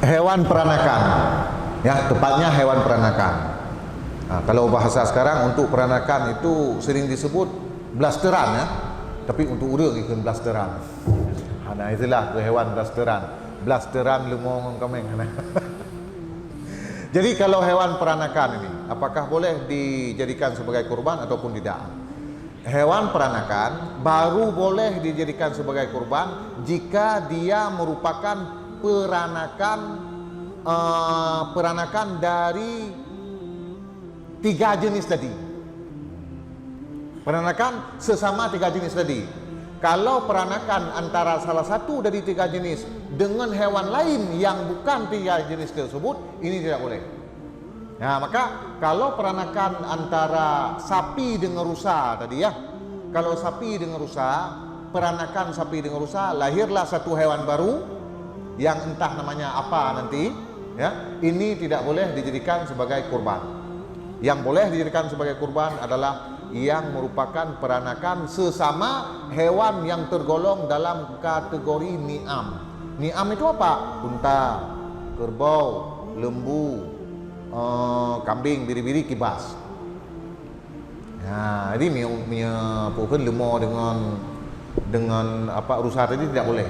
hewan peranakan, ya, tepatnya hewan peranakan. Nah, kalau bahasa sekarang untuk peranakan itu sering disebut blasteran, ya, tapi untuk urang ikan blasteran. Nah, itulah ke hewan blasteran lumong kameng. Jadi kalau hewan peranakan ini, apakah boleh dijadikan sebagai kurban ataupun tidak? Hewan peranakan baru boleh dijadikan sebagai kurban jika dia merupakan peranakan dari 3 jenis tadi. Peranakan sesama 3 jenis tadi. Kalau peranakan antara salah satu dari 3 jenis dengan hewan lain yang bukan 3 jenis tersebut, ini tidak boleh. Nah, maka kalau peranakan antara sapi dengan rusa tadi, ya, kalau sapi dengan rusa, peranakan sapi dengan rusa, lahirlah satu hewan baru yang entah namanya apa nanti, ya, ini tidak boleh dijadikan sebagai kurban. Yang boleh dijadikan sebagai kurban adalah yang merupakan peranakan sesama hewan yang tergolong dalam kategori ni'am. Ni'am itu apa? Unta, kerbau, lembu, kambing, biri-biri, kibas. Jadi pukan lemah dengan apa rusa tadi tidak boleh.